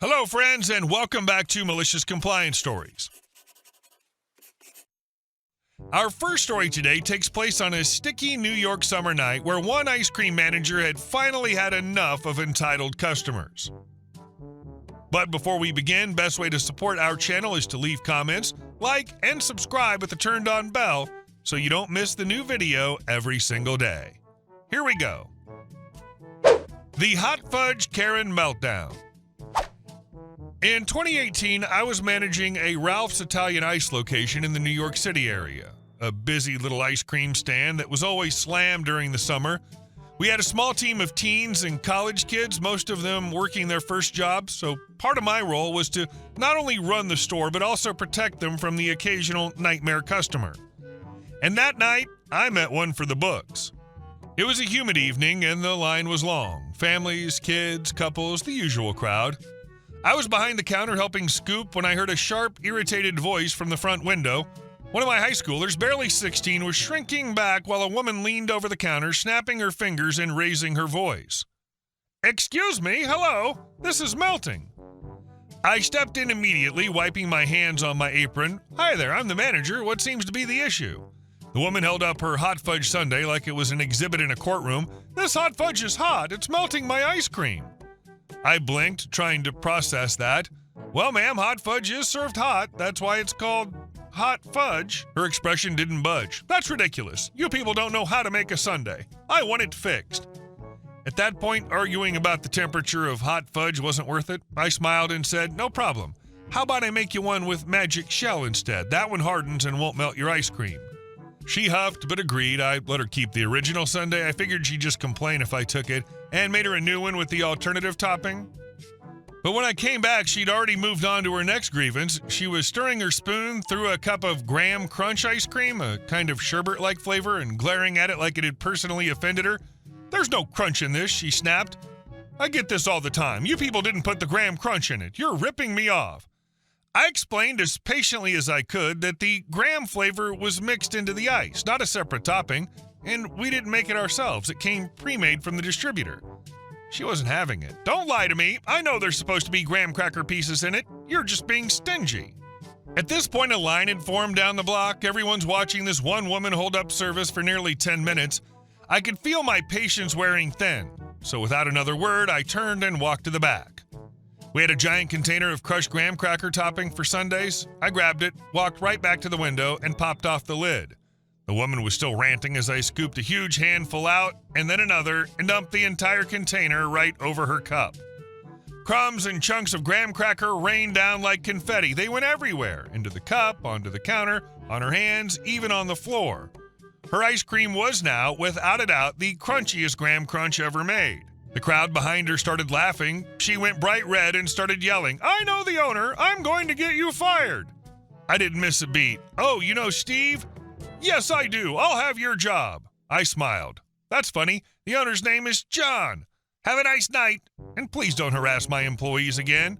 Hello, friends, and welcome back to Malicious Compliance Stories. Our first story today takes place on a sticky New York summer night where one ice cream manager had finally had enough of entitled customers. But before we begin, best way to support our channel is to leave comments, like, and subscribe with the turned-on bell so you don't miss the new video every single day. Here we go. The HOA Karen meltdown. In 2018, I was managing a Ralph's Italian Ice location in the New York City area, a busy little ice cream stand that was always slammed during the summer. We had a small team of teens and college kids, most of them working their first jobs, so part of my role was to not only run the store, but also protect them from the occasional nightmare customer. And that night, I met one for the books. It was a humid evening and the line was long. Families, kids, couples, the usual crowd. I was behind the counter helping scoop when I heard a sharp, irritated voice from the front window. One of my high schoolers, barely 16, was shrinking back while a woman leaned over the counter, snapping her fingers and raising her voice. "Excuse me, hello, this is melting." I stepped in immediately, wiping my hands on my apron. "Hi there, I'm the manager. What seems to be the issue?" The woman held up her hot fudge sundae like it was an exhibit in a courtroom. "This hot fudge is hot. It's melting my ice cream." I blinked, trying to process that. "Well, ma'am, hot fudge is served hot. That's why it's called hot fudge." Her expression didn't budge. "That's ridiculous. You people don't know how to make a sundae. I want it fixed." At that point, arguing about the temperature of hot fudge wasn't worth it. I smiled and said, "No problem. How about I make you one with magic shell instead? That one hardens and won't melt your ice cream." She huffed but agreed. I let her keep the original sundae. I figured she'd just complain if I took it, and made her a new one with the alternative topping. But when I came back, she'd already moved on to her next grievance. She was stirring her spoon through a cup of Graham Crunch ice cream, a kind of sherbet-like flavor, and glaring at it like it had personally offended her. "There's no crunch in this," she snapped. "I get this all the time. You people didn't put the Graham Crunch in it. You're ripping me off." I explained as patiently as I could that the Graham flavor was mixed into the ice, not a separate topping, and we didn't make it ourselves. It came pre-made from the distributor. She wasn't having it. "Don't lie to me. I know there's supposed to be graham cracker pieces in it. You're just being stingy." At this point, a line had formed down the block. Everyone's watching this one woman hold up service for nearly 10 minutes. I could feel my patience wearing thin, so without another word, I turned and walked to the back. We had a giant container of crushed graham cracker topping for sundaes. I grabbed it, walked right back to the window, and popped off the lid. The woman was still ranting as I scooped a huge handful out, and then another, and dumped the entire container right over her cup. Crumbs and chunks of graham cracker rained down like confetti. They went everywhere, into the cup, onto the counter, on her hands, even on the floor. Her ice cream was now, without a doubt, the crunchiest Graham Crunch ever made. The crowd behind her started laughing. She went bright red and started yelling, "I know the owner. I'm going to get you fired." I didn't miss a beat. "Oh, you know Steve?" "Yes, I do. I'll have your job." I smiled. "That's funny. The owner's name is John. Have a nice night, and please don't harass my employees again."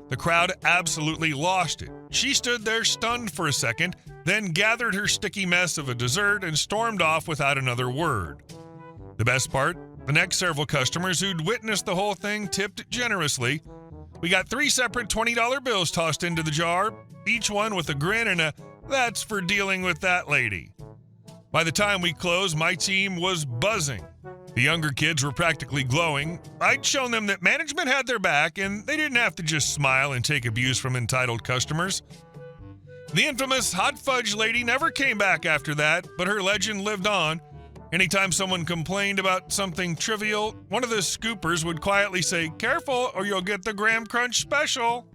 The crowd absolutely lost it. She stood there stunned for a second, then gathered her sticky mess of a dessert and stormed off without another word. The best part? The next several customers who'd witnessed the whole thing tipped generously. We got 3 separate $20 bills tossed into the jar, each one with a grin and a "that's for dealing with that lady." By the time we closed, my team was buzzing. The younger kids were practically glowing. I'd shown them that management had their back, and they didn't have to just smile and take abuse from entitled customers. The infamous hot fudge lady never came back after that, but her legend lived on. Anytime someone complained about something trivial, one of the scoopers would quietly say, "Careful, or you'll get the Graham Crunch special."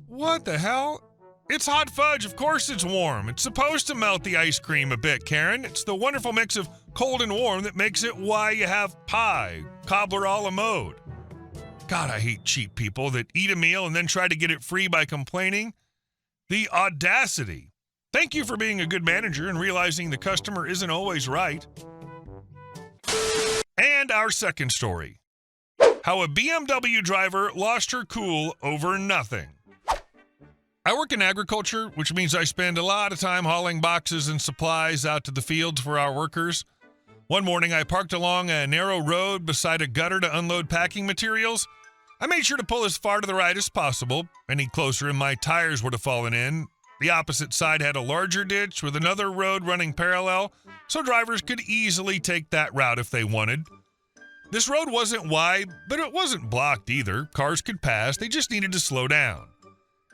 What the hell? It's hot fudge. Of course it's warm. It's supposed to melt the ice cream a bit, Karen. It's the wonderful mix of cold and warm that makes it why you have pie, cobbler a la mode. God, I hate cheap people that eat a meal and then try to get it free by complaining. The audacity. Thank you for being a good manager and realizing the customer isn't always right. And our second story. How a BMW driver lost her cool over nothing. I work in agriculture, which means I spend a lot of time hauling boxes and supplies out to the fields for our workers. One morning, I parked along a narrow road beside a gutter to unload packing materials. I made sure to pull as far to the right as possible. Any closer and my tires would have fallen in. The opposite side had a larger ditch with another road running parallel, so drivers could easily take that route if they wanted. This road wasn't wide, but it wasn't blocked either. Cars could pass, they just needed to slow down.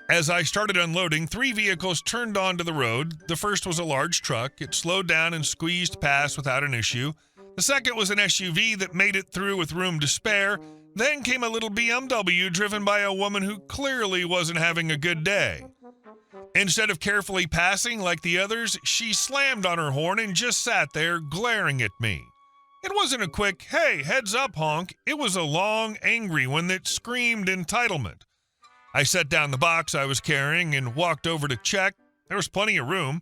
As I started unloading, 3 vehicles turned onto the road. The first was a large truck. It slowed down and squeezed past without an issue. The second was an SUV that made it through with room to spare. Then came a little BMW driven by a woman who clearly wasn't having a good day. Instead of carefully passing like the others, she slammed on her horn and just sat there glaring at me. It wasn't a quick, "Hey, heads up," honk. It was a long, angry one that screamed entitlement. I set down the box I was carrying and walked over to check. There was plenty of room.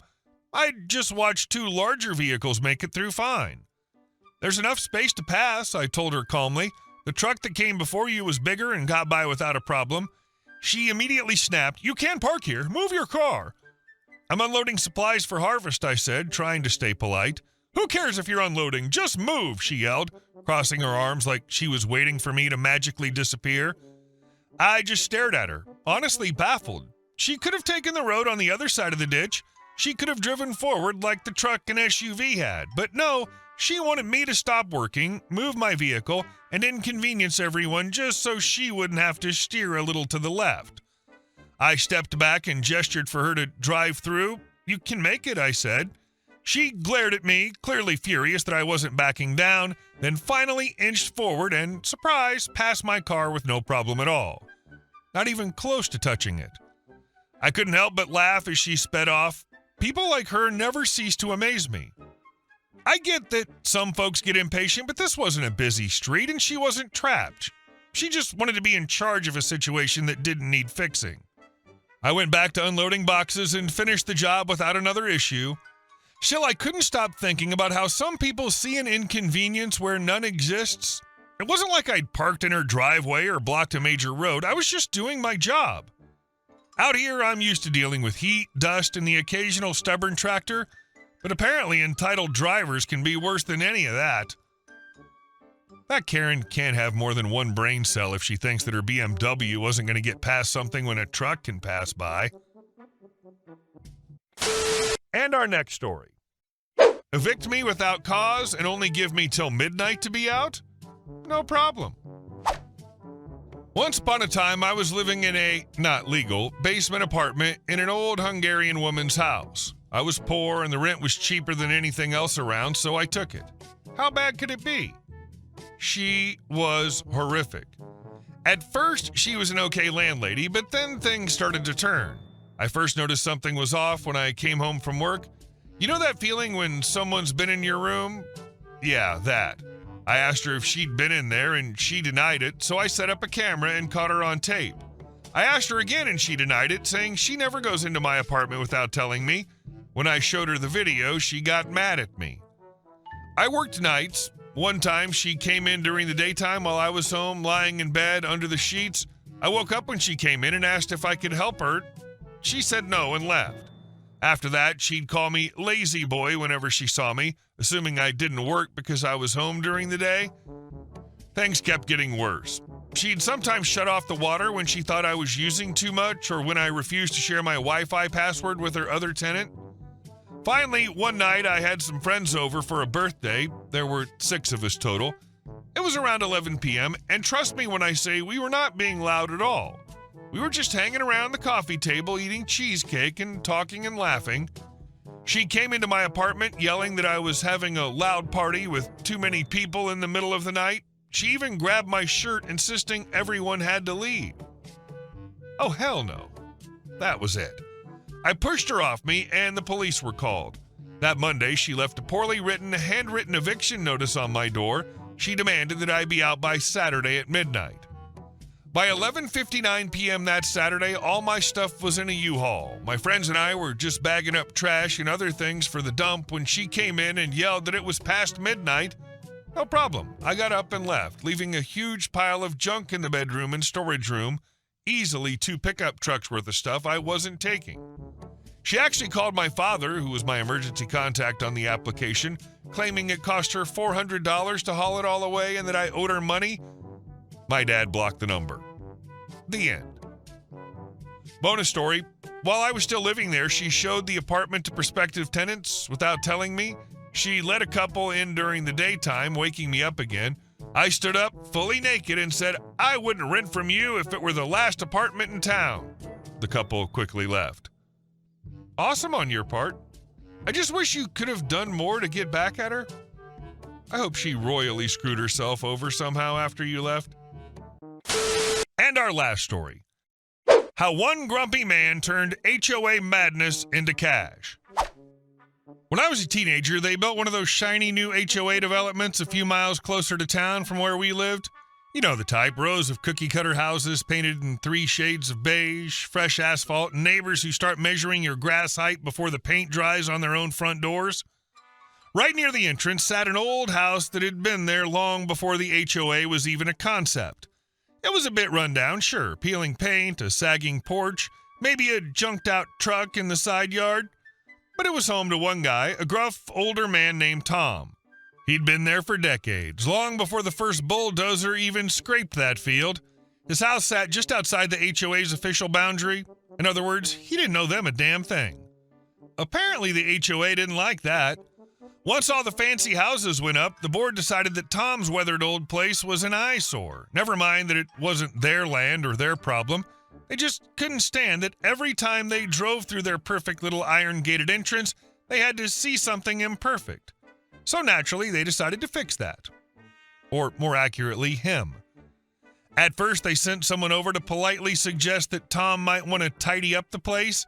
I'd just watched 2 larger vehicles make it through fine. "There's enough space to pass," I told her calmly. "The truck that came before you was bigger and got by without a problem." She immediately snapped, "You can't park here. Move your car." "I'm unloading supplies for harvest," I said, trying to stay polite. "Who cares if you're unloading? Just move," she yelled, crossing her arms like she was waiting for me to magically disappear. I just stared at her, honestly baffled. She could have taken the road on the other side of the ditch. She could have driven forward like the truck and SUV had. But no, she wanted me to stop working, move my vehicle, and inconvenience everyone just so she wouldn't have to steer a little to the left. I stepped back and gestured for her to drive through. "You can make it," I said. She glared at me, clearly furious that I wasn't backing down, then finally inched forward and, surprise, passed my car with no problem at all. Not even close to touching it. I couldn't help but laugh as she sped off. People like her never cease to amaze me. I get that some folks get impatient, but this wasn't a busy street and she wasn't trapped. She just wanted to be in charge of a situation that didn't need fixing. I went back to unloading boxes and finished the job without another issue. Still, I couldn't stop thinking about how some people see an inconvenience where none exists. It wasn't like I'd parked in her driveway or blocked a major road. I was just doing my job. Out here, I'm used to dealing with heat, dust, and the occasional stubborn tractor, but apparently entitled drivers can be worse than any of that. That Karen can't have more than one brain cell if she thinks that her BMW wasn't going to get past something when a truck can pass by. And our next story. Evict me without cause and only give me till midnight to be out? No problem. Once upon a time, I was living in a, not legal, basement apartment in an old Hungarian woman's house. I was poor and the rent was cheaper than anything else around, so I took it. How bad could it be? She was horrific. At first, she was an okay landlady, but then things started to turn. I first noticed something was off when I came home from work. You know that feeling when someone's been in your room? Yeah, that. I asked her if she'd been in there and she denied it, so I set up a camera and caught her on tape. I asked her again and she denied it, saying she never goes into my apartment without telling me. When I showed her the video, she got mad at me. I worked nights. One time she came in during the daytime while I was home lying in bed under the sheets. I woke up when she came in and asked if I could help her. She said no and left. After that, she'd call me lazy boy whenever she saw me, assuming I didn't work because I was home during the day. Things kept getting worse. She'd sometimes shut off the water when she thought I was using too much or when I refused to share my Wi-Fi password with her other tenant. Finally, one night I had some friends over for a birthday. There were 6 of us total. It was around 11 p.m., and trust me when I say we were not being loud at all. We were just hanging around the coffee table eating cheesecake and talking and laughing. She came into my apartment yelling that I was having a loud party with too many people in the middle of the night. She even grabbed my shirt, insisting everyone had to leave. Oh, hell no. That was it. I pushed her off me and the police were called. That Monday, she left a poorly written, handwritten eviction notice on my door. She demanded that I be out by Saturday at midnight. By 11:59 p.m. that Saturday, all my stuff was in a U-Haul. My friends and I were just bagging up trash and other things for the dump when she came in and yelled that it was past midnight. No problem. I got up and left, leaving a huge pile of junk in the bedroom and storage room, easily 2 pickup trucks worth of stuff I wasn't taking. She actually called my father, who was my emergency contact on the application, claiming it cost her $400 to haul it all away and that I owed her money. My dad blocked the number. The end. Bonus story. While I was still living there, she showed the apartment to prospective tenants without telling me. She let a couple in during the daytime, waking me up again. I stood up, fully naked, and said, "I wouldn't rent from you if it were the last apartment in town." The couple quickly left. Awesome on your part. I just wish you could have done more to get back at her. I hope she royally screwed herself over somehow after you left. And our last story. How one grumpy man turned HOA madness into cash. When I was a teenager, they built one of those shiny new HOA developments a few miles closer to town from where we lived. You know the type, rows of cookie-cutter houses painted in 3 shades of beige, fresh asphalt, and neighbors who start measuring your grass height before the paint dries on their own front doors. Right near the entrance sat an old house that had been there long before the HOA was even a concept. It was a bit run down, sure, peeling paint, a sagging porch, maybe a junked-out truck in the side yard. But it was home to one guy, a gruff, older man named Tom. He'd been there for decades, long before the first bulldozer even scraped that field. His house sat just outside the HOA's official boundary. In other words, he didn't know them a damn thing. Apparently, the HOA didn't like that. Once all the fancy houses went up, the board decided that Tom's weathered old place was an eyesore. Never mind that it wasn't their land or their problem. They just couldn't stand that every time they drove through their perfect little iron-gated entrance, they had to see something imperfect. So naturally, they decided to fix that. Or more accurately, him. At first, they sent someone over to politely suggest that Tom might want to tidy up the place.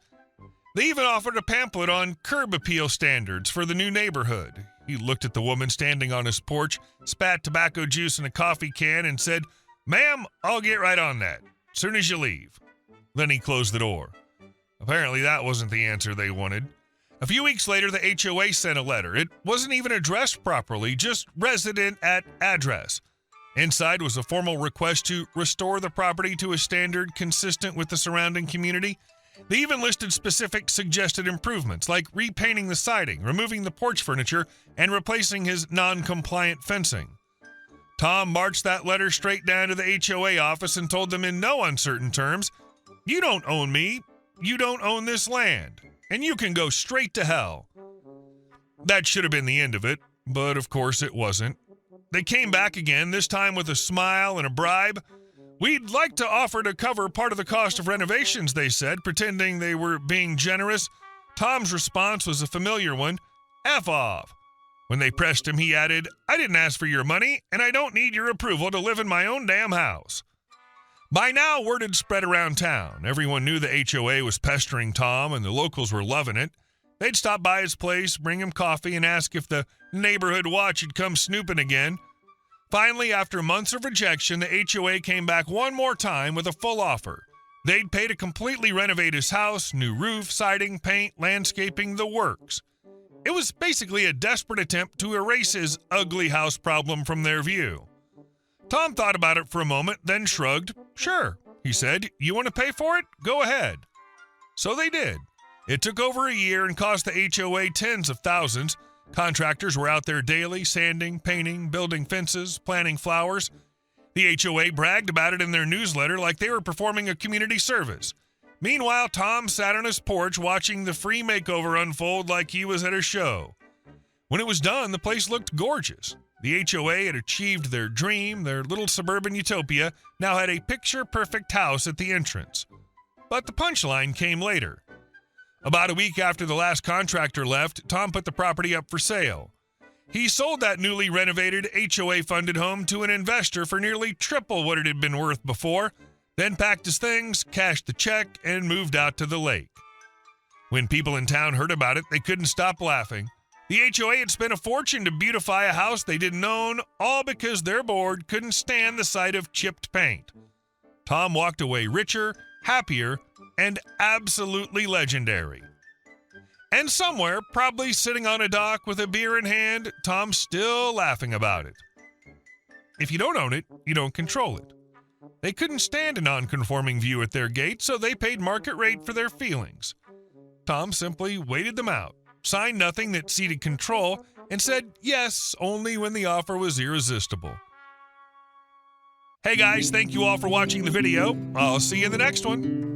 They even offered a pamphlet on curb appeal standards for the new neighborhood. He looked at the woman standing on his porch, spat tobacco juice in a coffee can, and said, "Ma'am, I'll get right on that, soon as you leave." Then he closed the door. Apparently that wasn't the answer they wanted. A few weeks later, the HOA sent a letter. It wasn't even addressed properly, just resident at address. Inside was a formal request to restore the property to a standard consistent with the surrounding community. They even listed specific suggested improvements, like repainting the siding, removing the porch furniture, and replacing his non-compliant fencing. Tom marched that letter straight down to the HOA office and told them in no uncertain terms, "You don't own me, you don't own this land, and you can go straight to hell." That should have been the end of it, but of course it wasn't. They came back again, this time with a smile and a bribe. "We'd like to offer to cover part of the cost of renovations," they said, pretending they were being generous. Tom's response was a familiar one, "F off." When they pressed him, he added, "I didn't ask for your money, and I don't need your approval to live in my own damn house." By now, word had spread around town. Everyone knew the HOA was pestering Tom, and the locals were loving it. They'd stop by his place, bring him coffee, and ask if the neighborhood watch had come snooping again. Finally, after months of rejection, the HOA came back one more time with a full offer. They'd pay to completely renovate his house, new roof, siding, paint, landscaping, the works. It was basically a desperate attempt to erase his ugly house problem from their view. Tom thought about it for a moment, then shrugged. "Sure," he said. "You want to pay for it? Go ahead." So they did. It took over a year and cost the HOA tens of thousands. Contractors were out there daily, sanding, painting, building fences, planting flowers. The HOA bragged about it in their newsletter like they were performing a community service. Meanwhile, Tom sat on his porch watching the free makeover unfold like he was at a show. When it was done, the place looked gorgeous. The HOA had achieved their dream. Their little suburban utopia now had a picture-perfect house at the entrance. But the punchline came later. About a week after the last contractor left, Tom put the property up for sale. He sold that newly renovated HOA-funded home to an investor for nearly triple what it had been worth before, then packed his things, cashed the check, and moved out to the lake. When people in town heard about it, they couldn't stop laughing. The HOA had spent a fortune to beautify a house they didn't own, all because their board couldn't stand the sight of chipped paint. Tom walked away richer, happier, and absolutely legendary. And somewhere, probably sitting on a dock with a beer in hand, Tom's still laughing about it. If you don't own it, you don't control it. They couldn't stand a non-conforming view at their gate, so they paid market rate for their feelings. Tom simply waited them out, signed nothing that ceded control, and said yes only when the offer was irresistible. Hey guys, thank you all for watching the video. I'll see you in the next one.